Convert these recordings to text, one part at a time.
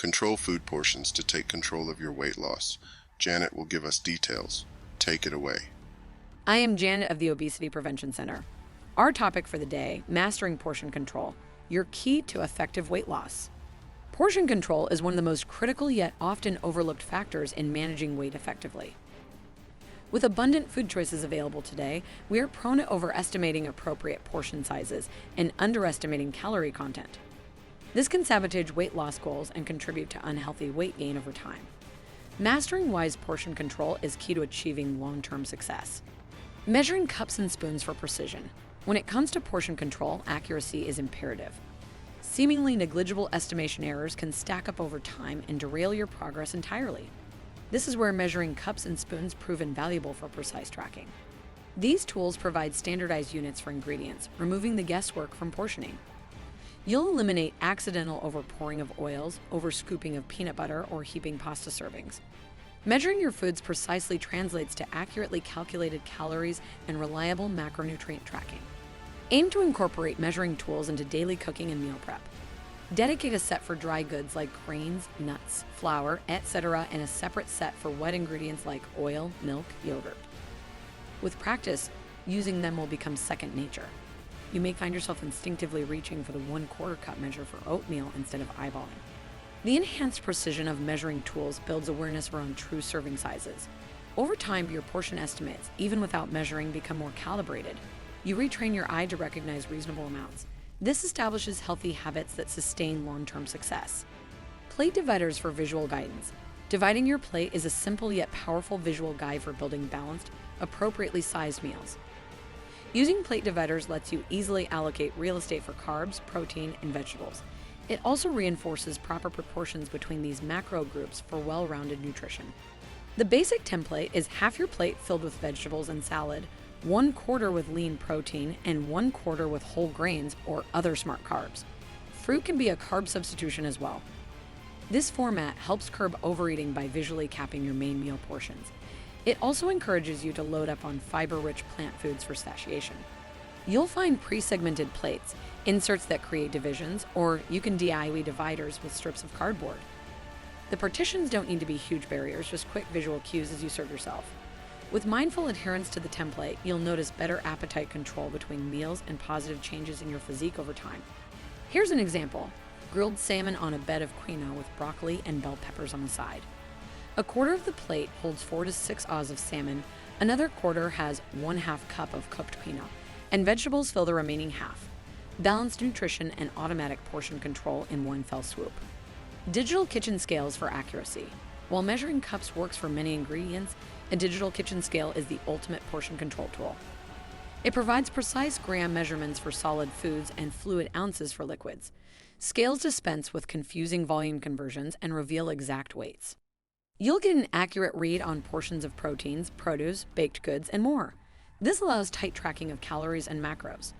Control food portions to take control of your weight loss. Janet will give us details. Take it away. I am Janet of the Obesity Prevention Center. Our topic for the day, mastering portion control, your key to effective weight loss. Portion control is one of the most critical yet often overlooked factors in managing weight effectively. With abundant food choices available today, we are prone to overestimating appropriate portion sizes and underestimating calorie content. This can sabotage weight loss goals and contribute to unhealthy weight gain over time. Mastering wise portion control is key to achieving long-term success. Measuring cups and spoons for precision. When it comes to portion control, accuracy is imperative. Seemingly negligible estimation errors can stack up over time and derail your progress entirely. This is where measuring cups and spoons prove invaluable for precise tracking. These tools provide standardized units for ingredients, removing the guesswork from portioning. You'll eliminate accidental overpouring of oils, overscooping of peanut butter, or heaping pasta servings. Measuring your foods precisely translates to accurately calculated calories and reliable macronutrient tracking. Aim to incorporate measuring tools into daily cooking and meal prep. Dedicate a set for dry goods like grains, nuts, flour, etc., and a separate set for wet ingredients like oil, milk, yogurt. With practice, using them will become second nature. You may find yourself instinctively reaching for the 1/4 cup measure for oatmeal instead of eyeballing. The enhanced precision of measuring tools builds awareness around true serving sizes. Over time, your portion estimates, even without measuring, become more calibrated. You retrain your eye to recognize reasonable amounts. This establishes healthy habits that sustain long-term success. Plate dividers for visual guidance. Dividing your plate is a simple yet powerful visual guide for building balanced, appropriately sized meals. Using plate dividers lets you easily allocate real estate for carbs, protein, and vegetables. It also reinforces proper proportions between these macro groups for well-rounded nutrition. The basic template is half your plate filled with vegetables and salad, 1/4 with lean protein, and 1/4 with whole grains or other smart carbs. Fruit can be a carb substitution as well. This format helps curb overeating by visually capping your main meal portions. It also encourages you to load up on fiber-rich plant foods for satiation. You'll find pre-segmented plates, inserts that create divisions, or you can DIY dividers with strips of cardboard. The partitions don't need to be huge barriers, just quick visual cues as you serve yourself. With mindful adherence to the template, you'll notice better appetite control between meals and positive changes in your physique over time. Here's an example: grilled salmon on a bed of quinoa with broccoli and bell peppers on the side. 1/4 of the plate holds 4 to 6 oz of salmon, another quarter has 1/2 cup of cooked quinoa, and vegetables fill the remaining half. Balanced nutrition and automatic portion control in one fell swoop. Digital kitchen scales for accuracy. While measuring cups works for many ingredients, a digital kitchen scale is the ultimate portion control tool. It provides precise gram measurements for solid foods and fluid ounces for liquids. Scales dispense with confusing volume conversions and reveal exact weights. You'll get an accurate read on portions of proteins, produce, baked goods, and more. This allows tight tracking of calories and macros.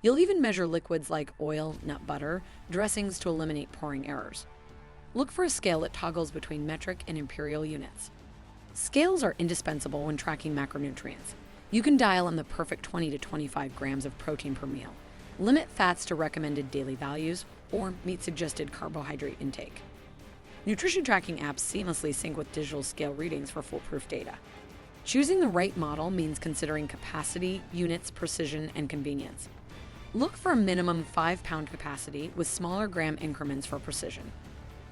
You'll even measure liquids like oil, nut butter, dressings to eliminate pouring errors. Look for a scale that toggles between metric and imperial units. Scales are indispensable when tracking macronutrients. You can dial in the perfect 20 to 25 grams of protein per meal, limit fats to recommended daily values, or meet suggested carbohydrate intake. Nutrition tracking apps seamlessly sync with digital scale readings for foolproof data. Choosing the right model means considering capacity, units, precision, and convenience. Look for a minimum 5-pound capacity with smaller gram increments for precision.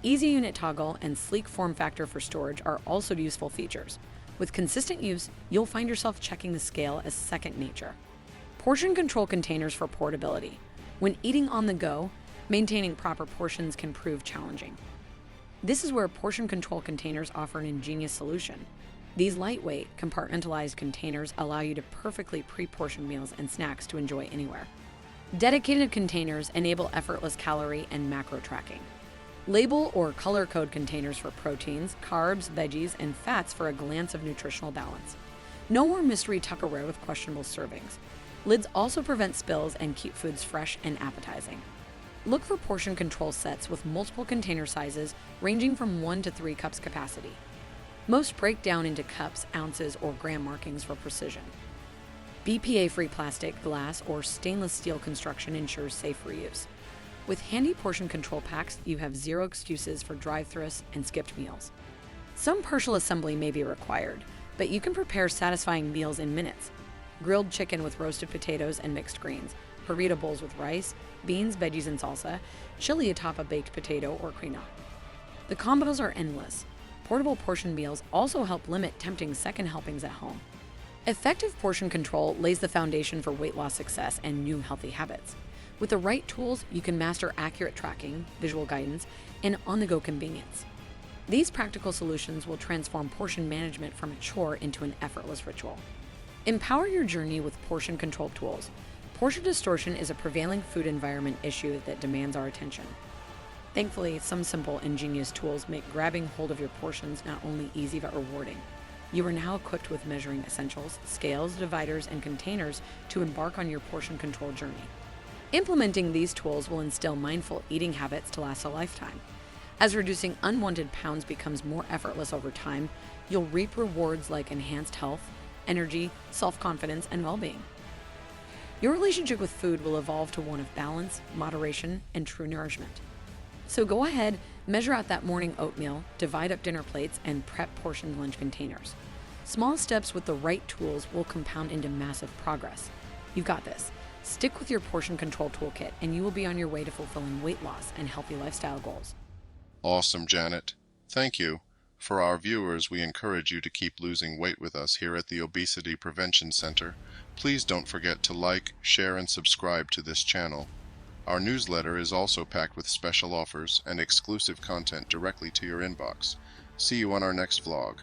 Easy unit toggle and sleek form factor for storage are also useful features. With consistent use, you'll find yourself checking the scale as second nature. Portion control containers for portability. When eating on the go, maintaining proper portions can prove challenging. This is where portion control containers offer an ingenious solution. These lightweight, compartmentalized containers allow you to perfectly pre-portion meals and snacks to enjoy anywhere. Dedicated containers enable effortless calorie and macro tracking. Label or color code containers for proteins, carbs, veggies, and fats for a glance of nutritional balance. No more mystery Tupperware with questionable servings. Lids also prevent spills and keep foods fresh and appetizing. Look for portion control sets with multiple container sizes ranging from 1 to 3 cups capacity. Most break down into cups, ounces, or gram markings for precision. BPA-free plastic, glass, or stainless steel construction ensures safe reuse. With handy portion control packs, you have zero excuses for drive-thrus and skipped meals. Some partial assembly may be required, but you can prepare satisfying meals in minutes. Grilled chicken with roasted potatoes and mixed greens, burrito bowls with rice, beans, veggies, and salsa, chili atop a baked potato or quinoa. The combos are endless. Portable portion meals also help limit tempting second helpings at home. Effective portion control lays the foundation for weight loss success and new healthy habits. With the right tools, you can master accurate tracking, visual guidance, and on-the-go convenience. These practical solutions will transform portion management from a chore into an effortless ritual. Empower your journey with portion control tools. Portion distortion is a prevailing food environment issue that demands our attention. Thankfully, some simple, ingenious tools make grabbing hold of your portions not only easy but rewarding. You are now equipped with measuring essentials, scales, dividers, and containers to embark on your portion control journey. Implementing these tools will instill mindful eating habits to last a lifetime. As reducing unwanted pounds becomes more effortless over time, you'll reap rewards like enhanced health, energy, self-confidence, and well-being. Your relationship with food will evolve to one of balance, moderation, and true nourishment. So go ahead, measure out that morning oatmeal, divide up dinner plates, and prep portioned lunch containers. Small steps with the right tools will compound into massive progress. You've got this. Stick with your portion control toolkit, and you will be on your way to fulfilling weight loss and healthy lifestyle goals. Awesome, Janet. Thank you. For our viewers, we encourage you to keep losing weight with us here at the Obesity Prevention Center. Please don't forget to like, share, and subscribe to this channel. Our newsletter is also packed with special offers and exclusive content directly to your inbox. See you on our next vlog.